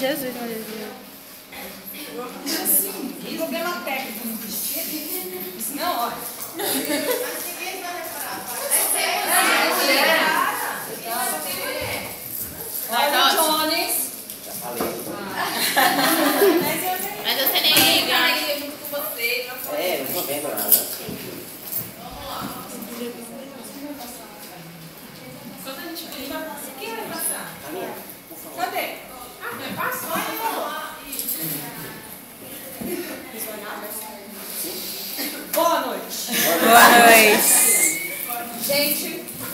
Jesus, meu Deus. Problema técnico no vestido. Isso não, olha. Ninguém vai reparar. Olha o Jones. Já falei. Mas você nem liga. Junto com você. É, não tô vendo nada. Quem vai passar? A minha. Cadê? Passou. Boa noite. Boa noite. Gente,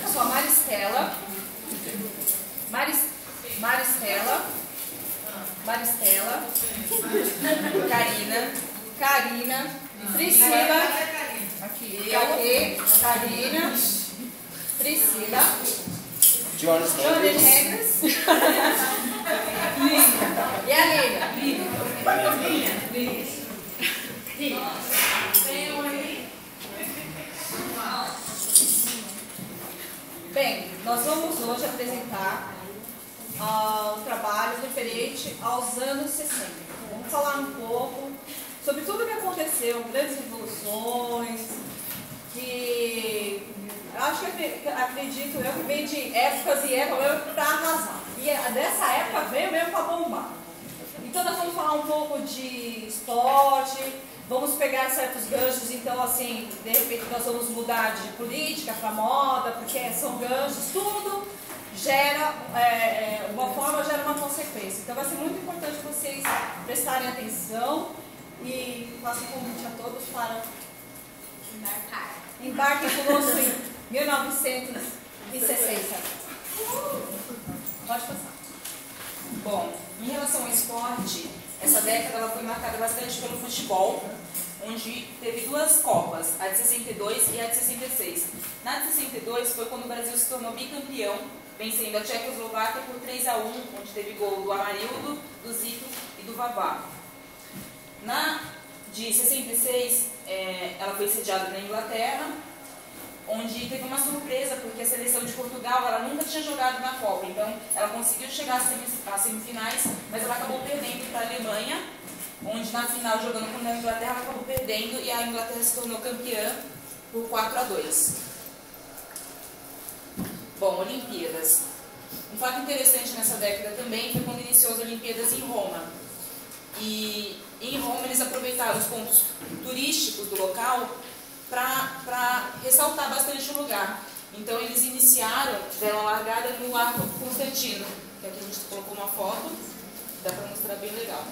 eu sou a Maristela. Maristela. Karina. Priscila. Aqui. Karina. Priscila. Jones Johnny Hendricks. Hendricks. E a Lívia. Bem, nós vamos hoje apresentar um trabalho referente aos anos 60. Vamos falar um pouco sobre tudo o que aconteceu, grandes revoluções, que acho que acredito eu que vem de épocas e épocas para arrasar. E dessa época veio mesmo para bombar. Então nós vamos falar um pouco de esporte, vamos pegar certos ganchos, então assim, de repente nós vamos mudar de política para moda, porque são ganchos, tudo gera, uma forma gera uma consequência. Então vai ser muito importante vocês prestarem atenção e faço um convite a todos para embarquem conosco em 1960. Pode passar. Bom, em relação ao esporte, essa década ela foi marcada bastante pelo futebol, onde teve duas Copas, a de 62 e a de 66. Na de 62 foi quando o Brasil se tornou bicampeão, vencendo a Tchecoslováquia por 3-1, onde teve gol do Amarildo, do Zico e do Vavá. Na de 66, ela foi sediada na Inglaterra, onde teve uma surpresa, porque a seleção de Portugal ela nunca tinha jogado na Copa, então ela conseguiu chegar às semifinais, mas ela acabou perdendo para a Alemanha, onde na final, jogando contra a Inglaterra, ela acabou perdendo e a Inglaterra se tornou campeã por 4-2. Bom, Olimpíadas. Um fato interessante nessa década também foi quando iniciou as Olimpíadas em Roma. E em Roma eles aproveitaram os pontos turísticos do local para ressaltar bastante o lugar. Então eles deram a largada no Arco Constantino, que aqui a gente colocou uma foto, dá para mostrar bem legal.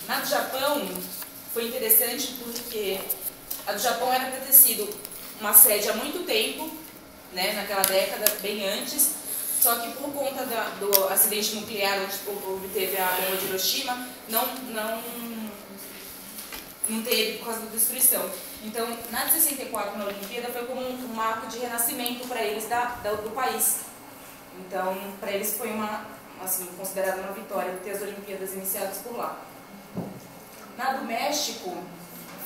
Na do Japão foi interessante porque a do Japão era para ter sido uma sede há muito tempo, né, naquela década, bem antes, só que por conta do acidente nuclear onde teve a bomba de Hiroshima, não teve por causa da destruição. Então, na de 64, na Olimpíada, foi como um marco de renascimento para eles do país. Então, para eles foi considerada uma vitória ter as Olimpíadas iniciadas por lá. Na do México,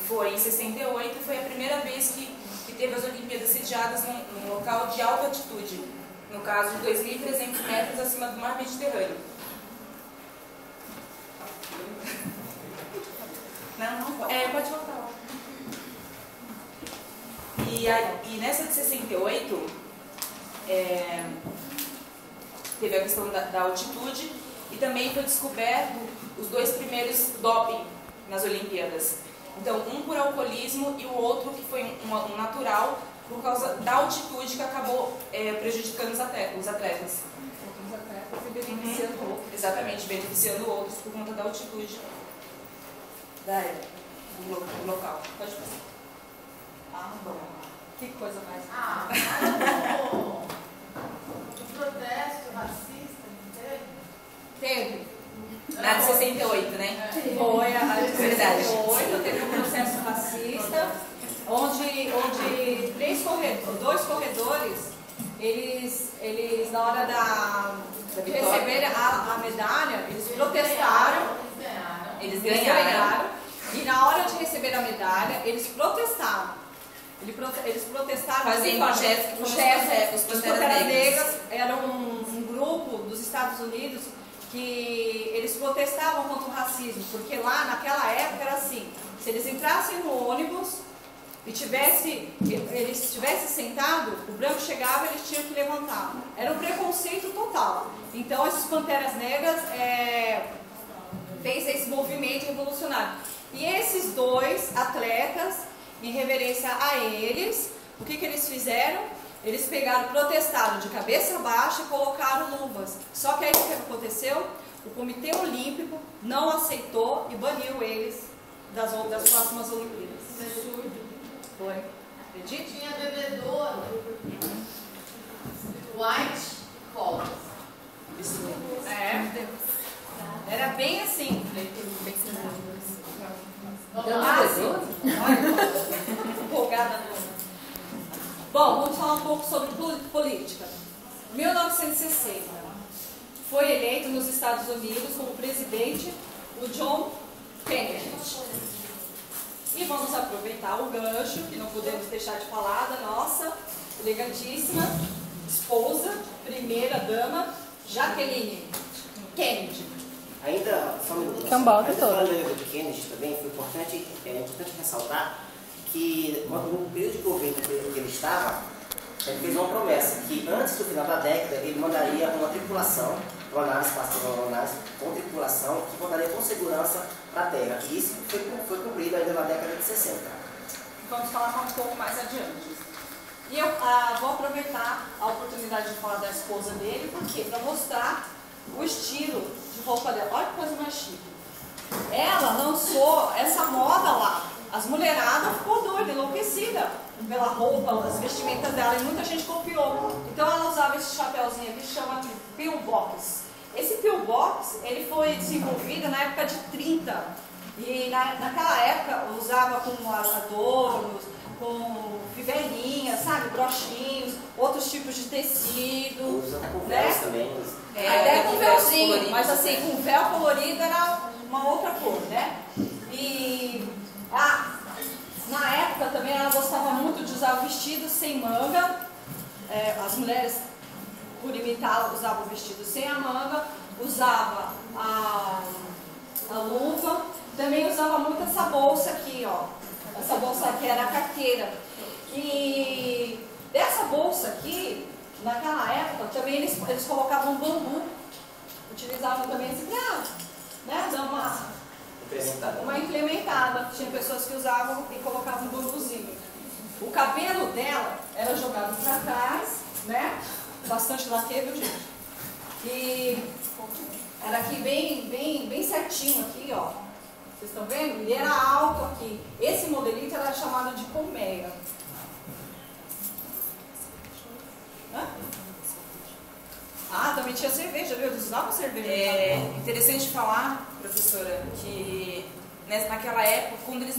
foi em 68, foi a primeira vez que teve as Olimpíadas sediadas num local de alta altitude, no caso de 2.300 metros acima do mar Mediterrâneo. Pode voltar. E nessa de 68, teve a questão da altitude e também foi descoberto os dois primeiros doping nas Olimpíadas. Então, um por alcoolismo e o outro que foi um natural por causa da altitude que acabou prejudicando os atletas. Os atletas se beneficiando outros. Exatamente, beneficiando outros por conta da altitude do local. Pode passar. Bom. Que coisa mais. O protesto racista, não teve? Teve. Na de 68, né? Foi a de Verdade. 68, teve um processo racista, onde dois corredores, eles na hora de receber a medalha, eles protestaram. Eles Eles ganharam. ganharam. E na hora de receber a medalha, eles protestaram. Eles protestaram Fazendo um gesto que os foi os Panteras Panteras Negras eram um grupo dos Estados Unidos que eles protestavam contra o racismo, porque lá naquela época era assim, se eles entrassem no ônibus e eles estivessem sentados, o branco chegava e eles tinham que levantar. Era um preconceito total. Então esses Panteras Negras fez esse movimento revolucionário. E esses dois atletas, em reverência a eles, o que eles fizeram? Eles pegaram, protestaram de cabeça baixa e colocaram luvas. Só que aí o que aconteceu? O Comitê Olímpico não aceitou e baniu eles das próximas Olimpíadas. Absurdo. Foi. Acredite? Tinha bebedouro. White Collars. Era bem assim. Empolgada. Bom, vamos falar um pouco sobre política. 1960, foi eleito nos Estados Unidos como presidente o John Kennedy. E vamos aproveitar o gancho, que não podemos deixar de falar, da nossa elegantíssima esposa, primeira dama, Jacqueline Kennedy. Ainda falando do Kennedy também, foi importante, ressaltar que no período de governo que ele estava, ele fez uma promessa que antes do final da década ele mandaria uma tripulação, uma nave espacial com tripulação que voltaria com segurança para a Terra. E isso foi cumprido ainda na década de 60. Vamos falar um pouco mais adiante. E eu vou aproveitar a oportunidade de falar da esposa dele, porque para mostrar o estilo de roupa dela. Olha que coisa mais chique. Ela lançou essa moda lá. As mulheradas ficou doida, enlouquecida pela roupa, as vestimentas dela, e muita gente copiou. Então ela usava esse chapéuzinho aqui, chama de pillbox. Esse pillbox, ele foi desenvolvido na época de 30. E naquela época usava com adornos, com fivelinhas, sabe, brochinhos, outros tipos de tecido. Usa com véus também. Até com véuzinho, mas assim, com véu colorido era uma outra cor, né? E na época também ela gostava muito de usar vestidos sem manga. As mulheres, por imitá-la, usavam o vestido sem a manga, usava a luva, também usava muito essa bolsa aqui, ó. Essa bolsa aqui era a carteira. E dessa bolsa aqui, naquela época, também eles colocavam bambu. Utilizavam também assim, né, dar uma implementada. Tinha pessoas que usavam e colocavam um bambuzinho. O cabelo dela era jogado para trás, né? Bastante laque, viu, gente? E era aqui bem certinho aqui, ó. Vocês estão vendo? Ele era alto aqui. Esse modelito era chamado de colmeia. Também tinha cerveja, viu? Eles usavam cerveja. É interessante falar, professora, que naquela época, quando eles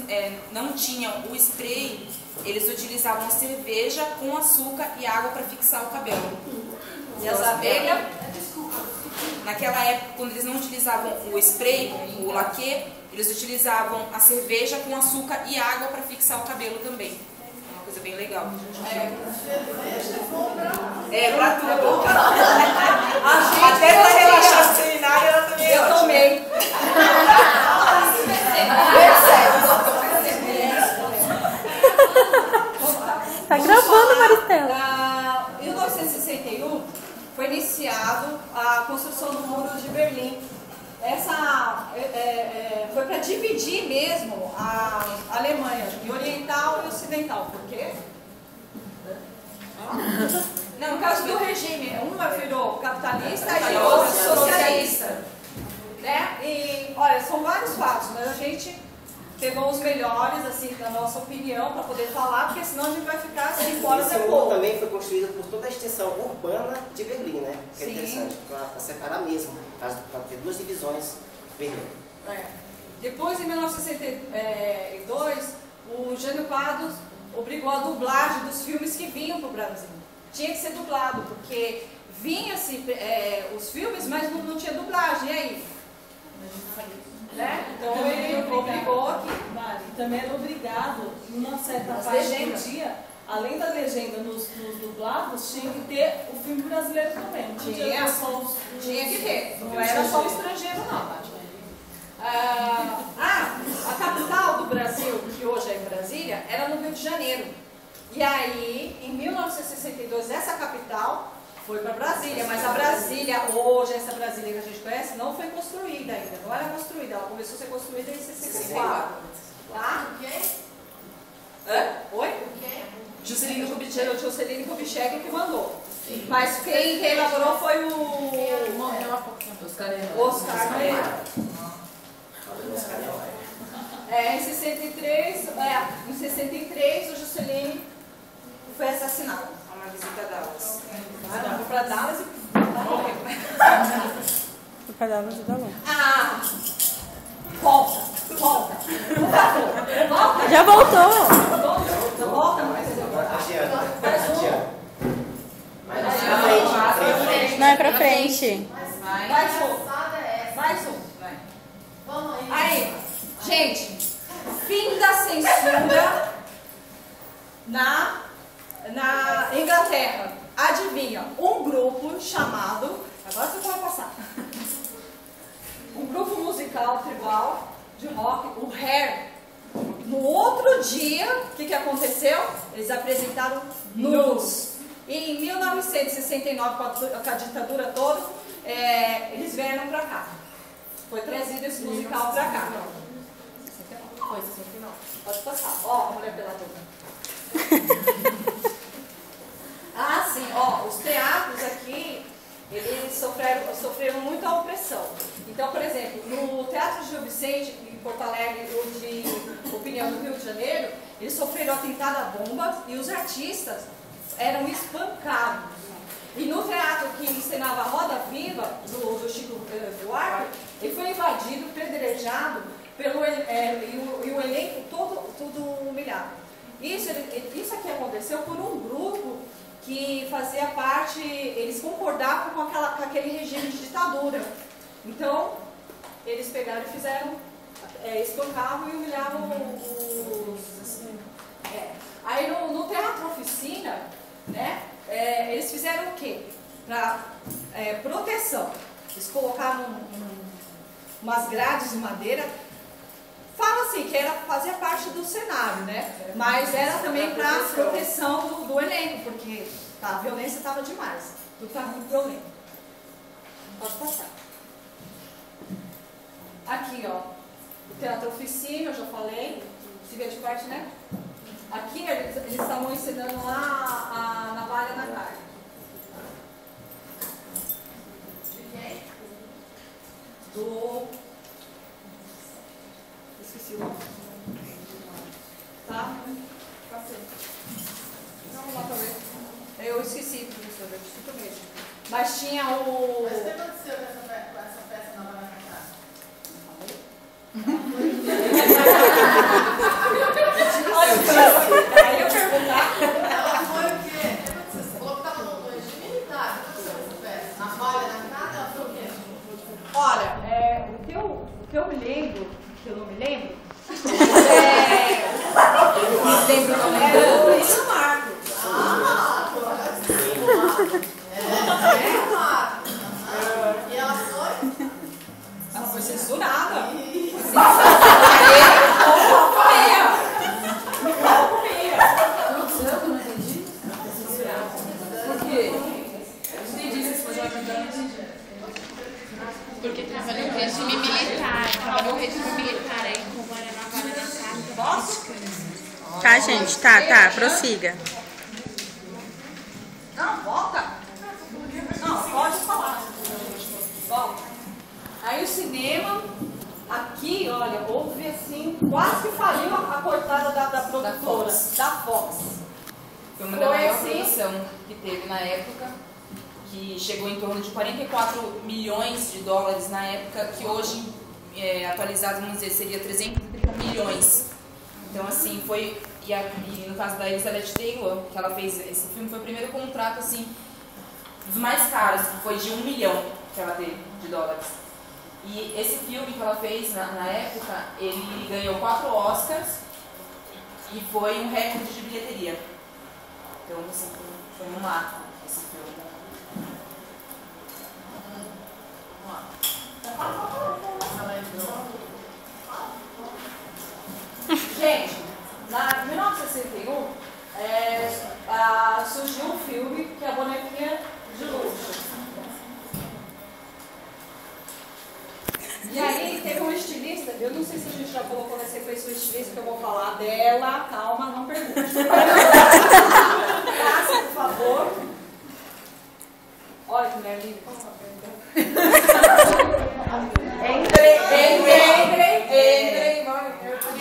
não tinham o spray, eles utilizavam cerveja com açúcar e água para fixar o cabelo. E as abelhas? Naquela época, quando eles não utilizavam o spray, o laque, eles utilizavam a cerveja com açúcar e água para fixar o cabelo também. É uma coisa bem legal. Pra tudo. Até para relaxar o seminário, ela também é ótima. Tomei. Tá gravando, Maristela. Em 1961 foi iniciado a construção do Muro de Berlim. Essa foi para dividir mesmo a Alemanha em oriental e ocidental. Por quê? Não, no caso do regime, uma virou capitalista e outra socialista. Né? E, olha, são vários fatos, mas a gente pegou os melhores, assim, da nossa opinião, para poder falar, porque senão a gente vai ficar assim, fora da Esse muro boca. também foi construído por toda a extensão urbana de Berlim, né? Que é Sim. interessante, para separar mesmo, para ter duas divisões de Berlim. Depois, em 1962, o Jânio Quadros obrigou a dublagem dos filmes que vinham para o Brasil. Tinha que ser dublado, porque vinha-se os filmes, mas não tinha dublagem. E aí? Né? Então ele obrigou aqui. Também era obrigado, numa certa As parte do legendas. dia, além da legenda nos dublados, tinha que ter o filme brasileiro também. Não Tinha. Tinha que ter. Não era só o estrangeiro, não. A capital do Brasil, que hoje é em Brasília, era no Rio de Janeiro. E aí, em 1962, essa capital foi para Brasília, mas a Brasília, hoje, essa Brasília que a gente conhece, não foi construída ainda, não era construída, ela começou a ser construída em 64. Tá? Oi? Juscelino Kubitschek que mandou. Mas quem elaborou foi o Oscar Niemeyer. Em 63, o Juscelino foi assassinado. Uma visita a Dallas. Foi para Dallas e morreu. Foi pra Dallas e Dallas. Volta. Já voltou. Volta, mas Não, é pra frente. mais um. Aí, gente, fim da censura na Inglaterra. Adivinha, um grupo chamado, agora você pode passar, um grupo musical tribal de rock, o Hair. No outro dia, o que aconteceu? Eles apresentaram nus. E em 1969, com a ditadura toda, eles vieram pra cá. Foi trazido esse musical pra cá. Foi 69. Pode passar. Ó, a mulher peladona. Sim, os teatros aqui, eles sofreram muita opressão. Então, por exemplo, no Teatro Gil Vicente, em Porto Alegre, de Opinião do Rio de Janeiro, eles sofreram atentado a bombas e os artistas eram espancados. E no teatro que encenava a Roda Viva, do Chico Buarque, ele foi invadido, pedrejado, e o elenco todo humilhado. Isso aqui aconteceu por um grupo que fazia parte, eles concordavam com aquele regime de ditadura. Então, eles pegaram e fizeram, espancavam e humilhavam os... Aí no Teatro Oficina, né, eles fizeram o quê? Para proteção. Eles colocaram umas grades de madeira. Fala assim, que fazia parte do cenário, né? Mas era também para proteção do elenco, porque a violência estava demais. Tudo estava muito violento. Pode passar. Aqui, ó, o Teatro Oficina, eu já falei. Se vê de parte, né? Aqui eles estavam ensinando lá a navalha na carne. De quem? Esqueci o nome. Tá? Passei. Não, lá pra ver. Eu esqueci, professora, desculpa mesmo. Mas tinha o... Mas o que aconteceu com essa peça nova na casa? Aí eu perguntar. Ela foi o quê? O que aconteceu? Você falou que estava no regime militar. O que aconteceu com essa peça? Na malha na casa, ela foi o quê? Olha, o que eu me lembro, que eu não me lembro, era o Luiz Marco. E ela foi? Ela foi censurada. Porque estava no regime militar, aí como era na vara da casa. Tá, gente, tá, prossiga. Não, volta. Não, pode falar. Volta. Aí o cinema, aqui, olha, houve assim, quase que faliu a cortada da produtora, da Fox. Foi uma da maior produção que teve na época, que chegou em torno de 44 milhões de dólares na época, que hoje, atualizado, vamos dizer, seria 330 milhões. Então, assim, foi... E no caso da Elizabeth Taylor, que ela fez esse filme, foi o primeiro contrato, assim, dos mais caros, que foi de 1 milhão que ela teve de dólares. E esse filme que ela fez na época, ele ganhou 4 Oscars e foi um recorde de bilheteria. Então, assim, foi um marco esse filme. Gente, na 1961 surgiu um filme que é a Bonequinha de Luxo. E aí teve uma estilista, eu não sei se a gente já colocou na sequência o estilista que eu vou falar dela, calma, não pergunte. Passa, por favor. Olha que mulher linda. Entrei.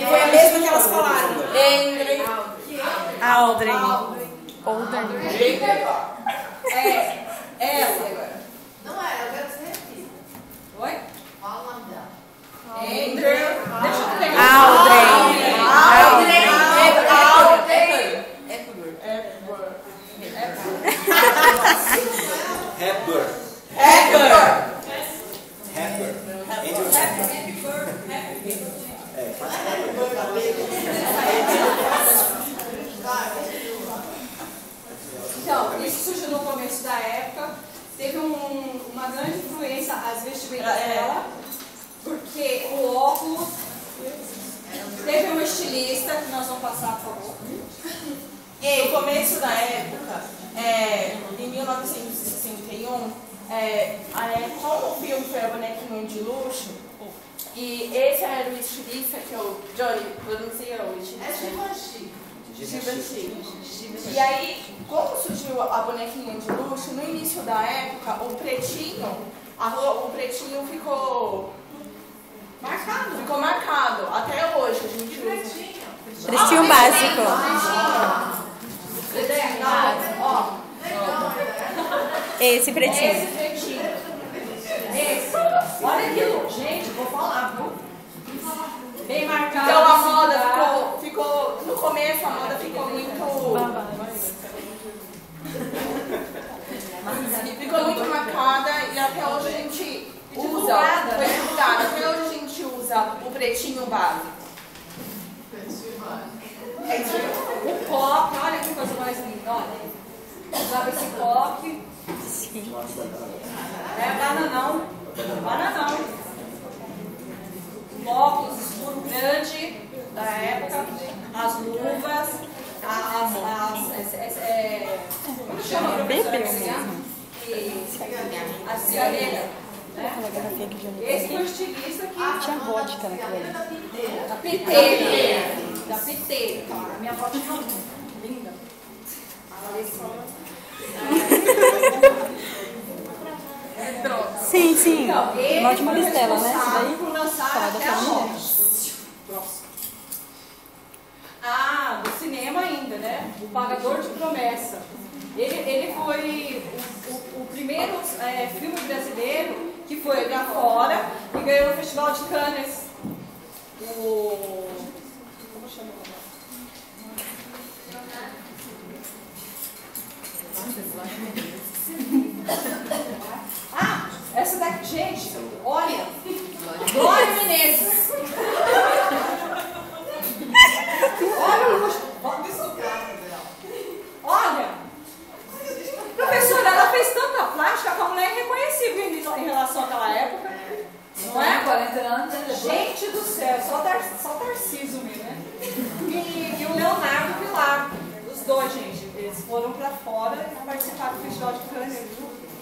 Foi a mesma que elas falaram. Entrei. Aldrin. Ela. Não é, eu quero que você repita. Oi? Fala o nome dela. Deixa eu pegar. Então, isso surgiu no começo da época, teve uma grande influência às vestimentas dela, porque o óculos, teve uma estilista, que nós vamos passar, por favor. E no começo da época, em 1961, como o filme foi a Bonequinha de Luxo, e esse era o estilista que o Johnny pronuncia o estilista. Givenchy. E aí, como surgiu a Bonequinha de Luxo, no início da época, o pretinho ficou marcado. Até hoje a gente usa. Pretinho básico. Esse pretinho. Olha aquilo, gente, vou falar, viu? Bem marcado. Então a moda ficou no começo a moda ficou muito marcada e até hoje a gente usa, foi divulgado, até hoje a gente usa o pretinho básico. O coque, olha que coisa mais linda, olha. Usava esse coque. Bananão. Um óculos escuro grande da época, as luvas, como chama a professora? A cigarreira. Aquela garrafinha que Johnny Esse foi o estilista que... tinha vodka naquela ali. Da piteira. Da piteira. A minha avó tinha uma linda. Sim. Então, Uma ótima ele foi bistela, né? responsável por lançar Fala da até a família. morte. Do cinema ainda, né? O Pagador de Promessa. Ele foi o primeiro filme brasileiro que foi pra fora e ganhou no Festival de Cannes. Como chama? Essa daqui, gente, olha. Glória Menezes. Olha o luxo. Olha. Professora, ela fez tanta plástica que a mulher é reconhecível em relação àquela época. Não é? 40 anos. Gente do céu, só Tarcísio mesmo, né? E o Leonardo Vilar. Os dois, gente. Eles foram pra fora e participaram do Festival de Cannes.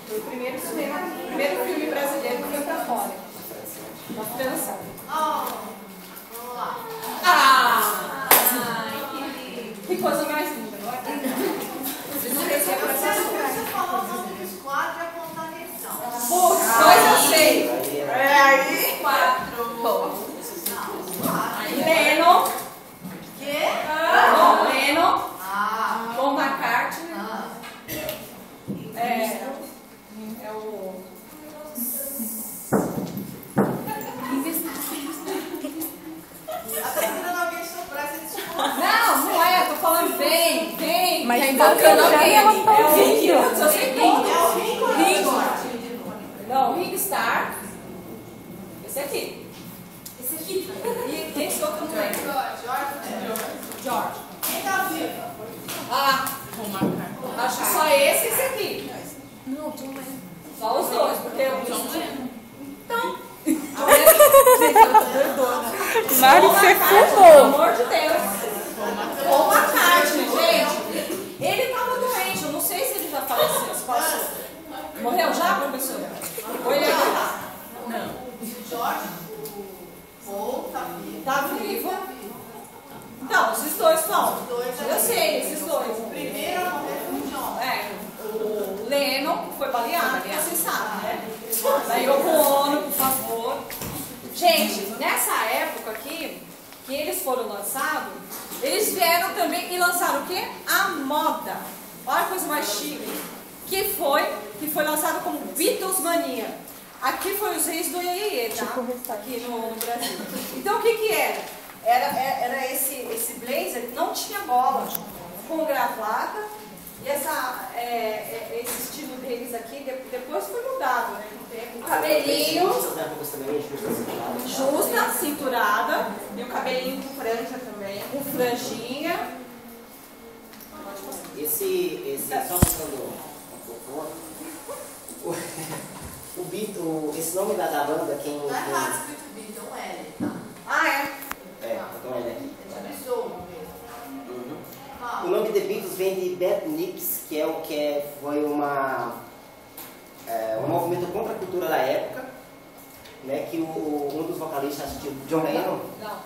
Foi o primeiro filme brasileiro que foi pra fora. Na França. Vamos lá. Que coisa mais linda, não é? Você falou o nome dos quadros e apontar a questão. Putz, 2 eu sei. Aí 4. Lennon. Quê? Lennon. Paul McCartney. Não é, eu tô falando bem. Mas Quem tá tocando cantando, alguém ela ali. tá É o Ringo, ouvindo. eu sei quem. É o Ringo. Não, o Ringo Starr. Esse aqui. E esse outro eu não lembro. George. Quem tá vivo? Acho que só esse e esse aqui. Não, John Lennon. Só os dois, porque eu... John Lennon. Então... Mari, você Pelo fumou. amor de Deus. Paul McCartney, gente. Ele estava doente, eu não sei se ele já faleceu. Se passou. Morreu já, professora? Ou ele ainda tá? Não. O George, o Paul, tá vivo. Tá vivo. Então, esses dois estão. Os dois Eu sei, esses dois. O primeiro a morrer foi o John. O Lennon foi baleado, vocês sabem, né? Daí eu Ono, por favor. Gente, nessa época aqui, que eles foram lançados, eles vieram também e lançaram o quê? A moda. Olha a coisa mais chique. Que foi lançado como Beatlesmania. Aqui foi os reis do Iê, tá? Aqui no Brasil. Então o que era? Era esse blazer que não tinha gola, com gravata. E esse estilo deles aqui, depois foi mudado, né? O cabelinho, justa, cinturada. E o cabelinho com franja também. Com franjinha. Só passando o Beatle, esse nome da banda, quem... Não é errado escrito Beatle, é um L, tá? Ah, é? Então ele aqui. Ele avisou uma vez. O nome The Beatles vem de Bad Nicks, foi um movimento contra a cultura da época, né, que um dos vocalistas, tipo John Lennon, Não.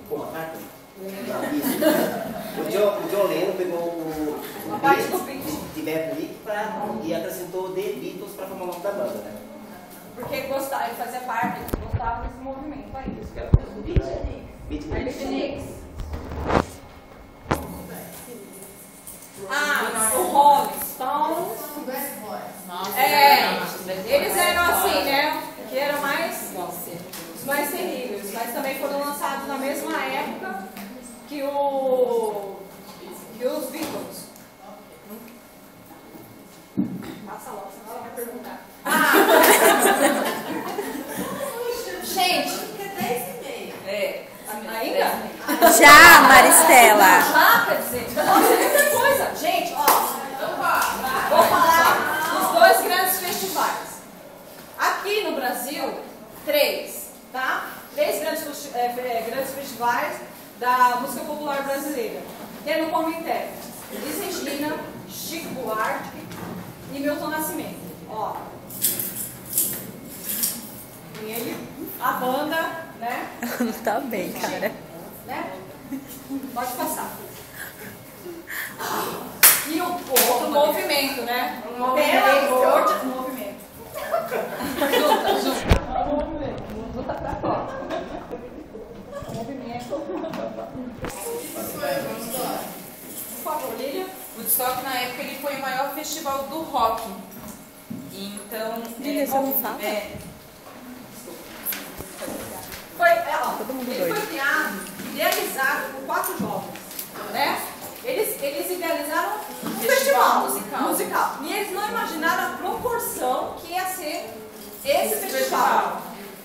Paul McCartney? Não, isso. O John Lennon pegou o A parte do beat. de Bad Nick e acrescentou The Beatles para formar o nome da banda, né? Porque ele fazia parte, ele gostava desse movimento aí. Beatniks. O Rolling Stones. O Bad Boys. Eles eram assim, né? Que eram os mais terríveis, mas também foram lançados na mesma época que os Beatles. Passa logo, senão ela vai perguntar. Gente, ainda? Já, Maristela. Já, quer dizer, nossa, muita coisa. Gente, ó, vou falar dos dois grandes festivais. Aqui no Brasil, 3, tá? 3 grandes festivais da música popular brasileira. Tem no Comitê Elis Regina, Chico Buarque e Milton Nascimento. Ó, e ele, a banda, né? Tá bem, cara. Né? Pode passar. E o outro movimento, né? Pelo amor de movimento. Junta. Junta pra fora. Movimento. Por favor, Lília. O Woodstock, na época, ele foi o maior festival do rock. Então... Lília, você não fala? Ele foi criado, idealizado por 4 jovens, né? Eles idealizaram um festival musical. E eles não imaginaram a proporção que ia ser esse festival.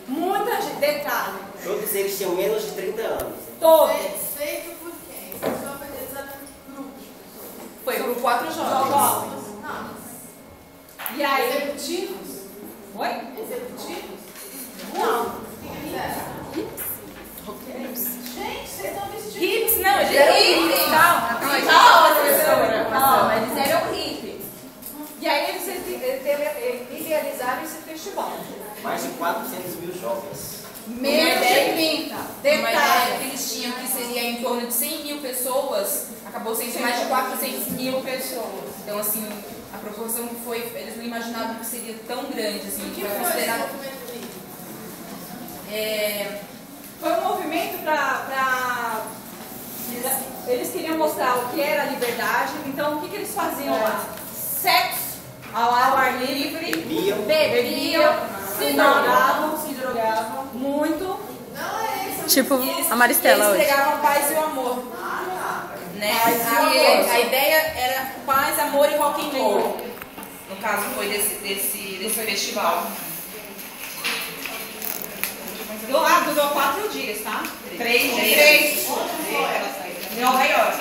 Muita gente, detalhe. Todos eles tinham menos de 30 anos. Todos. Feito por quem? Só foi realizado por grupo de pessoas. Foi por 4 jovens. Não. E aí? Executivos? Oi? Executivos? Não. O que eles eram? Gente, vocês estão vestidos. Hips, não, eles eram hippies. Calma, professora. Não, eles eram hippies. E aí eles idealizaram esse festival. Mais de 400 mil jovens. Menos de 30. Uma ideia Detalhe. que eles tinham que seria em torno de 100 mil pessoas, acabou sendo mais de 400 mil pessoas. Então, assim, a proporção que foi, eles não imaginavam que seria tão grande, assim, O que foi foi esse considerado... movimento livre? Foi um movimento para... Eles queriam mostrar o que era a liberdade. Então, o que eles faziam lá? Sexo ao ar livre, bebiam, se drogavam muito. Não é esse. Tipo a Maristela Eles hoje. pregavam a paz e o amor. Né? A ideia era paz, amor e rock and roll. No caso, foi desse festival. Durou 4 dias, tá? 3 dias. Em Nova York.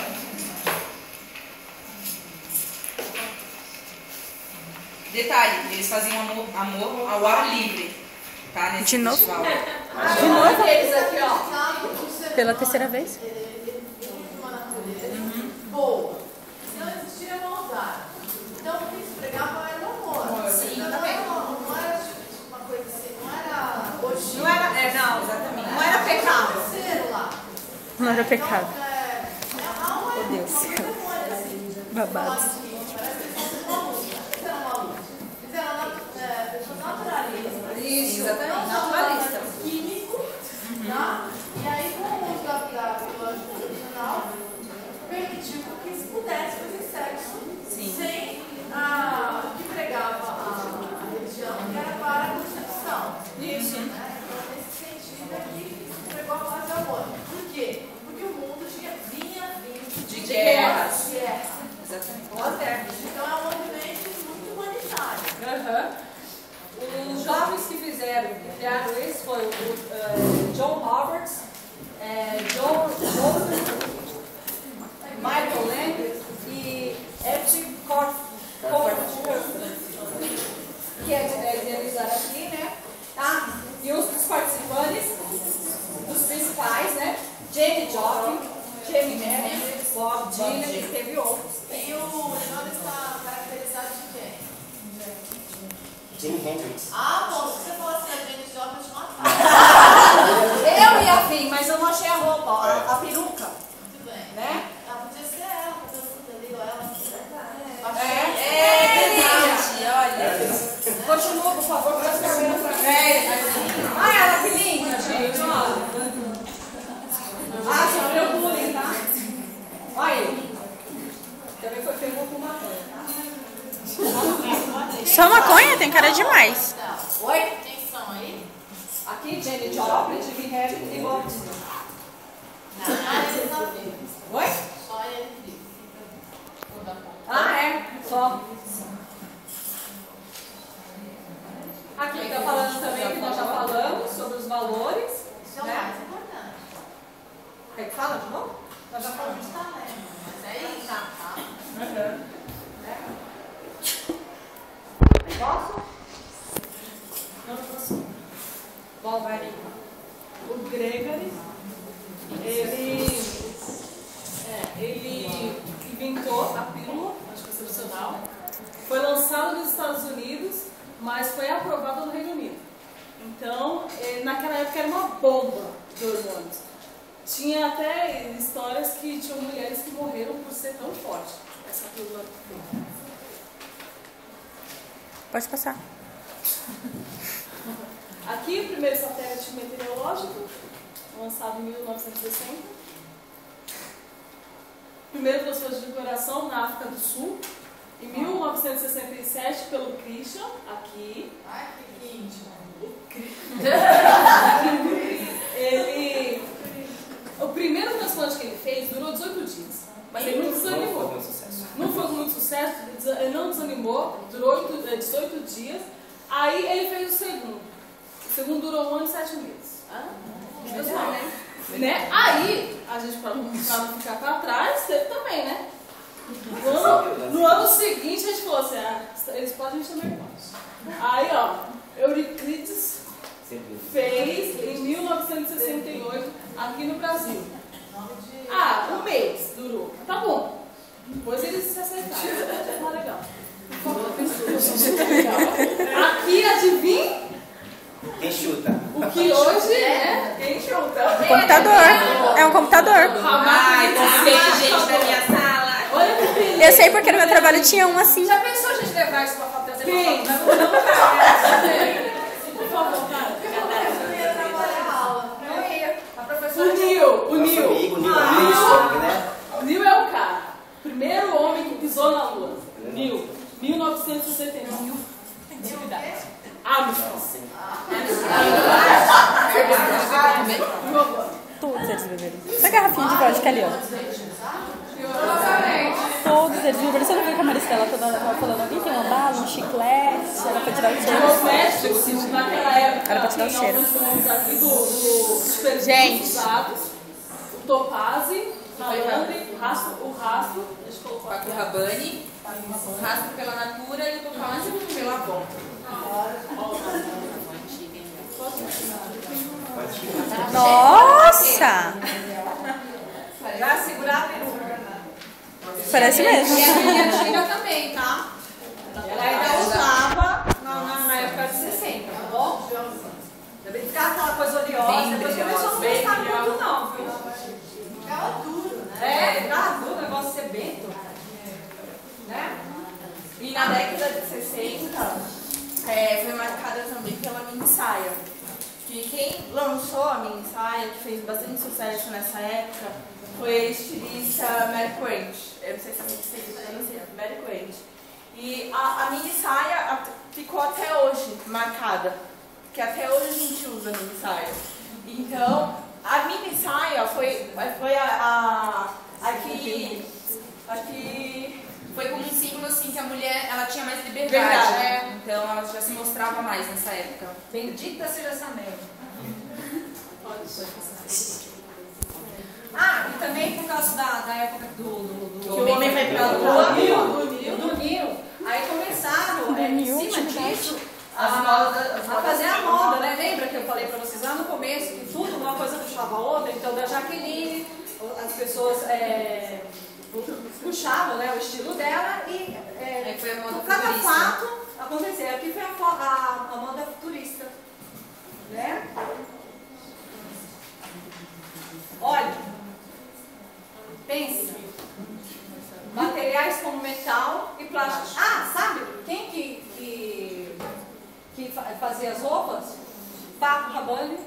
Detalhe, eles faziam amor ao ar livre, tá? Nesse De novo? festival. De novo? Eles aqui, ó. Pela terceira vez? Ele vive uma natureza boa. Não existia maldade. Então o que se pregava era o amor. Sim, Então, também. não era uma coisa assim, não era hoje. Não era, não, exatamente. Não era pecado. Ser lá. Não era pecado. Meu Deus. Babado. Isso, exatamente. Naturalista. Químico, tá? E aí, com o uso da biológica tradicional, permitiu que se pudesse fazer sexo sem o que pregava a religião, que era para a concepção. Isso. Então, nesse sentido aqui, se pregou a paz e amor. Por quê? Porque o mundo vinha vindo De guerras. Exatamente. Boa terra. Então, é um movimento muito humanitário. Os jovens que criaram isso foi o John Roberts, John Michael Lang e Ed Corford, que idealizaram aqui, né? E os participantes, dos principais, né? Jane Joplin, Jamie Hendrix, Bob Dylan e teve outros. E o Leonardo está caracterizado de quem? Jimi Hendrix. Bom, se você falasse da Janis Joplin, eu te matava. Eu ia vir, mas eu não achei a roupa, a peruca, Muito bem. né? Podia ser ela, porque eu tudo ali, ou ela. Verdade, olha. Continua, por favor, para as câmeras pra frente. Ela que linda, gente, olha. Sofreu bullying, tá? Olha aí. Também foi pegou com maconha, tá? Só maconha? Tem cara demais. Oi? Quem são aí? Aqui, Jane Joplin, Jimi Hendrix e Bob Dylan. Só eles não vivem. Oi? Só eles vivem. Só. Aqui está falando também que nós já falamos sobre os valores. Isso é o mais importante. Quer que fala de novo? Nós já falamos de talento, mas é isso, tá? Posso? Não posso. Bom, vai ali. O Gregory, ele inventou a pílula anticoncepcional. Foi lançado nos Estados Unidos, mas foi aprovado no Reino Unido. Então, naquela época era uma bomba de hormônios. Tinha até histórias que tinham mulheres que morreram por ser tão forte essa pílula. Pode passar. Aqui, o primeiro satélite meteorológico, lançado em 1960. Primeiro transfer de decoração na África do Sul, em 1967, pelo Christian, aqui. Ai, que íntimo. O primeiro transplante que ele fez durou 18 dias, mas ele não desanimou. Não foi muito sucesso. Não foi com muito sucesso, ele não desanimou, durou 18 dias. Aí ele fez o segundo. O segundo durou 1 ano e 7 meses. Né? Aí, a gente, pra não ficar pra trás, teve também, né? No ano seguinte, a gente falou assim, eles podem chamar irmãos. Aí, ó, Euríclides fez em 1968 aqui no Brasil. Um mês durou. Tá bom. Depois eles se acertaram. Tá legal. Aqui, adivinha? Quem chuta? O que hoje é? Quem chuta? Computador. É um computador. Ai, que gente da minha sala. Olha que beleza. Eu sei porque no meu trabalho tinha um assim. Já pensou a gente levar isso pra fazer Sim. Por favor, cara. Eu ia trabalhar a aula. Não ia. A professora... Nosso amigo, Neil Armstrong, né? Neil é o cara. Primeiro homem que pisou na Lua. Neil. 1969. Atividade. Armstrong. Todos eles beberam. Essa garrafinha de vodka ali, ó. Todos eles beberam. Você não viu que a Maristela tava falando? Alguém tem uma bala, um chiclete? Era pra tirar o cheiro. Cosméticos, naquela época, Era pra tirar o cheiro. aqui do Gente. usados, o Topazzi, malandre, o rastro, a gente colocou aqui. Paco Rabanne. Raspa pela Natura e o topázio pela Avon. Nossa! Vai segurar a peruca. Parece mesmo. E a minha tia também, tá? Ela ainda usava na época de 60, tá bom? Também ficava aquela coisa oleosa, depois começou a não gostar muito não, viu? Ficava duro, né? É, ficava duro, o negócio ser bento. Né? E na década de 60 foi marcada também pela mini saia. Que quem lançou a mini saia, que fez bastante sucesso nessa época, foi a estilista Mary Quant. Eu não sei se vocês conhecem, Mary Quant. E a mini saia ficou até hoje marcada. Que até hoje a gente usa a mini saia. Então, a mini saia foi aqui foi como um símbolo assim que a mulher ela tinha mais liberdade. Verdade. Então ela já se mostrava mais nessa época. Bendita seja essa merda. Ah, e também por causa da época do Que o homem vai pra lua, do Nil. Aí começaram, em cima disso, a fazer a moda, né? Lembra que eu falei pra vocês lá no começo que tudo, uma coisa puxava a outra? Então, da Jaqueline, as pessoas puxavam, né, o estilo dela e foi a moda por cada futurista. fato acontecer. Aqui foi a moda futurista, né? Olha, pensa, materiais como metal e plástico. Ah, sabe quem que fazia as roupas? Paco Rabanne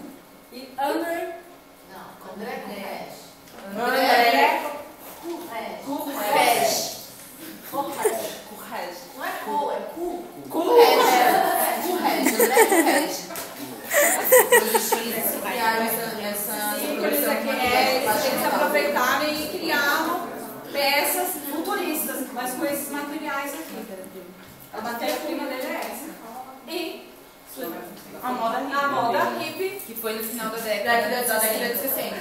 e André. Não, André Correge. Correge. Não é cu, é cu. Eles aproveitaram e criaram peças futuristas, mas com esses materiais aqui. A matéria-prima dele é essa. E A moda hippie, hippie, que foi no final da década de 60.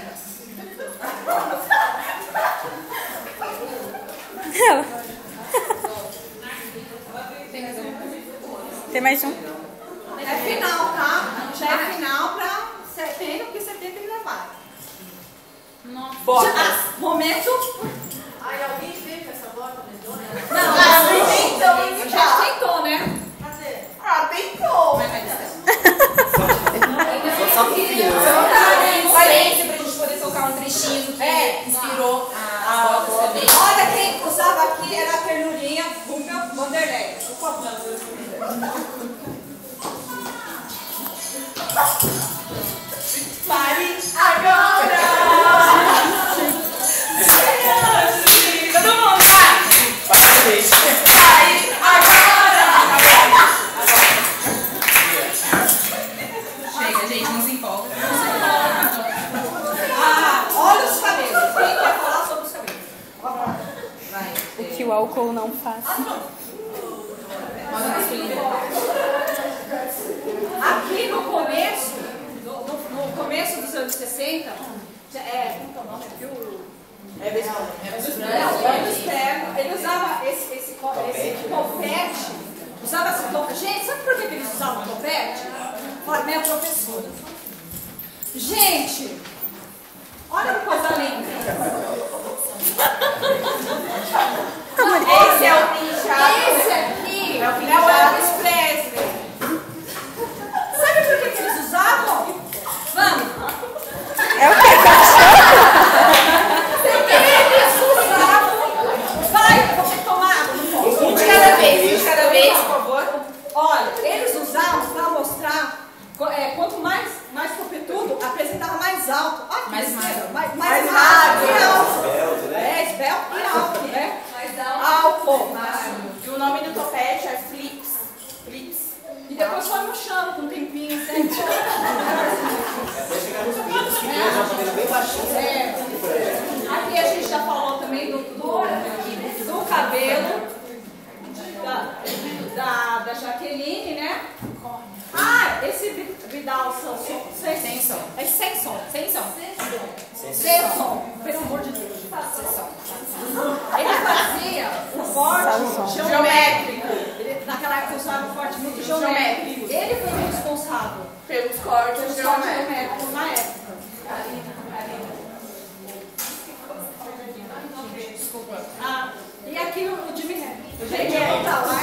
Tem mais um? é final, tá? Já é final para setembro, porque setembro ele vai. Bota. Momento. Aí alguém veio com essa bota medonha? Não, já tentou, né? Cadê? Tentou. Só que filho, Parência pra gente poder tocar um trechinho que inspirou a bota também. Olha quem usava aqui era a ternurinha Guga Vanderlei. Por favor. Pare agora! Todo mundo, vai! Pare agora! Chega, gente, não se empolga. Olha os cabelos. Quem quer falar sobre os cabelos? Vai. O que o álcool não faz. Moda masculina. Aqui no começo dos anos 60, como que é o nome? Ele usava esse confete. Usava esse confete. Gente, sabe por que eles usavam confete? Fala, minha professora. Gente, olha que coisa linda. Esse é o pinchado. Esse aqui é o Elvis Presley. Sabe por que eles usavam? Vamos. É o que? Eles usavam. Vai, você tomar. Um de cada vez, por favor. Olha, eles usavam para mostrar. Quanto mais topetudo, apresentava mais alto. Olha que Mais besteira. magro. Mais magro e alto. esbelto, né? Esbelto e alto, né? Mais Alto. E o nome do topete é Flips. E depois foi murchando com um tempinho, assim. Até chegar nos pintos, que tem uma cabelo bem baixinho. Aqui a gente já falou também do cabelo da Jaqueline, né? Ah, esse Vidal sem som. É sem som. Sem som. Sem som. Pelo amor de Deus. Ele fazia o corte geométrico. Naquela época usava um corte muito geométrico. Ele foi o responsável Pelos cortes geométricos na época. Desculpa. E aqui o Jimi Hendrix. O Jimi Hendrix tá lá.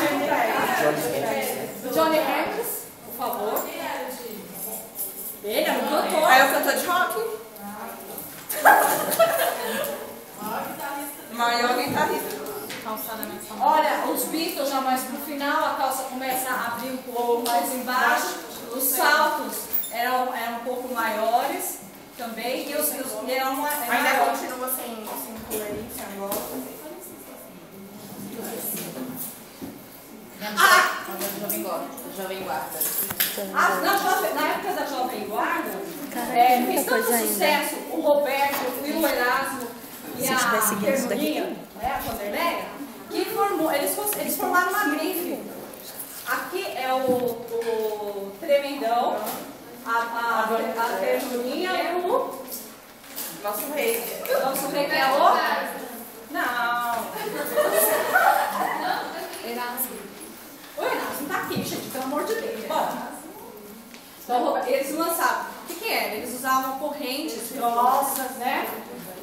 Johnny Hendrix, por favor. Ele é um cantor. Aí é o cantor de rock. Maior guitarrista. Olha, os Beatles já mais pro final, a calça começa a abrir um pouco mais embaixo. Os saltos eram um pouco maiores também. E eram Ainda continua sem coerência agora. Jovem Guarda. Na época da Jovem Guarda, fez tanto sucesso o Roberto e o Erasmo e a Ternurinha, a Vanderleia, que eles formaram uma grife. Aqui é o Tremendão, a Ternurinha e o Nosso rei. nosso rei que é o... Não. O Erasmo tá aqui, gente, pelo amor de Deus. Bom, então eles lançaram. O que era? Eles usavam correntes grossas, né?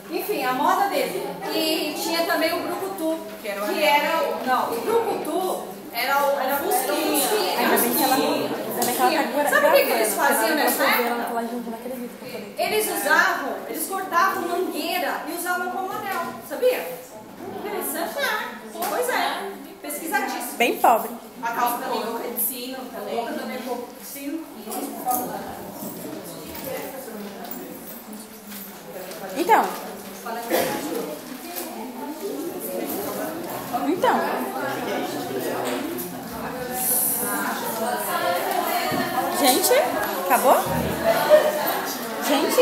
Enfim, a moda dele. E tinha também o brucutu, o brucutu era busquinha. Ainda bem que ela tá. Sabe o que eles faziam nessa época? Eles cortavam mangueira e usavam como anel, sabia? Interessante, né? Pois é, pesquisadíssimo. Bem pobre. A calça também, boca de sino, boca também, boca de sino. Por favor. Então. Gente, acabou? Gente?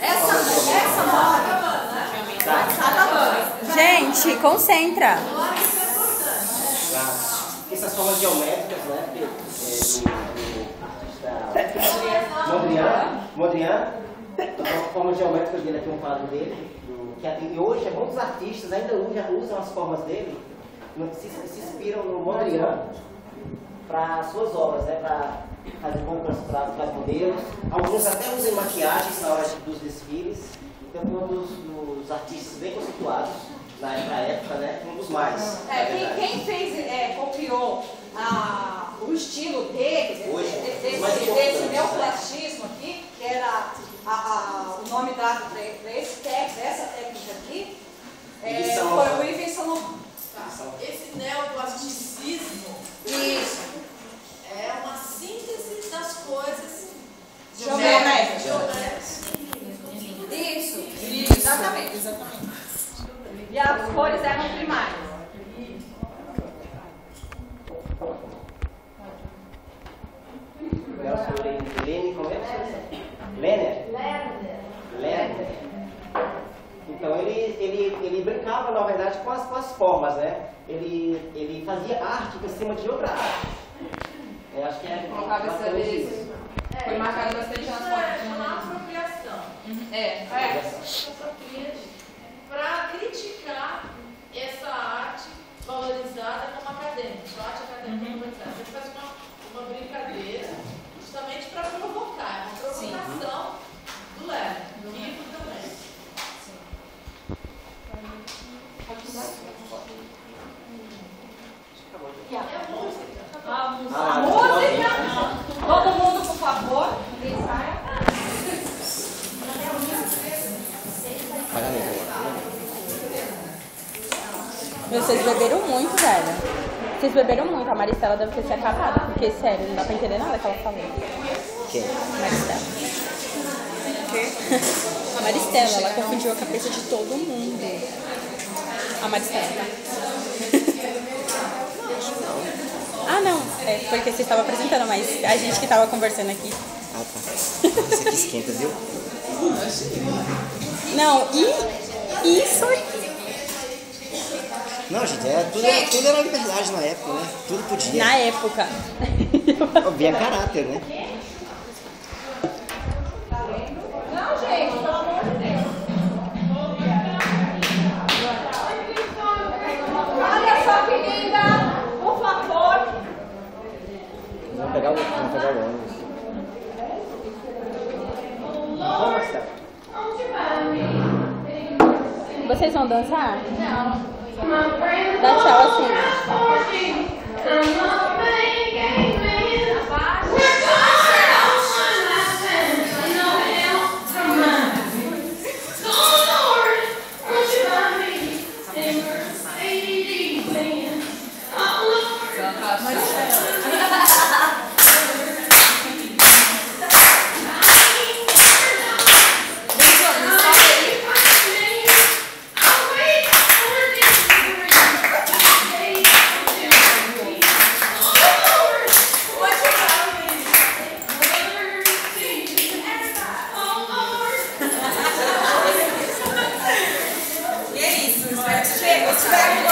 Essa moda tá acabando. Gente, concentra. Essas formas geométricas, né? Do artista Mondrian, a forma geométrica dele aqui, um quadro dele. E hoje muitos artistas ainda usam as formas dele, se inspiram no Mondrian para suas obras, né? Para fazer compras para modelos. Alguns até usam maquiagens na hora dos desfiles. Então, um dos artistas bem conceituados na época, né? Um dos mais. Quem copiou o estilo dele, desse neoplastismo aqui, que era o nome dado para essa técnica aqui, foi o Yves Saint Laurent. Esse neoplasticismo é uma síntese das coisas geométricas. Isso, exatamente. E as cores eram primárias. Lerner. Então ele brincava, na verdade, com as formas, né? Ele fazia arte em cima de outra arte. Acho que Colocava isso. Foi marcado bastante nas fotos. Uma apropriação. Para criticar essa arte valorizada como acadêmica, arte acadêmica valorizada. A gente faz uma brincadeira justamente para provocar, uma provocação do Lerner, do livro também. É música. A música. Todo mundo, por favor. Vocês beberam muito, velho. Vocês beberam muito. A Maristela deve ter se acabado. Porque, sério, não dá pra entender nada que ela falou. Quem? Maristela. A Maristela, ela confundiu a cabeça de todo mundo. A Maristela. Ah, não. É porque vocês estavam apresentando, mas a gente que tava conversando aqui. Ah, tá. Isso aqui esquenta, viu? Não, e isso aqui. Não, gente, tudo era liberdade na época, né? Tudo podia. Na época. Bem caráter, né? vão dançar? Não. Dá tchau assim. E é isso, espero que você tenha gostado.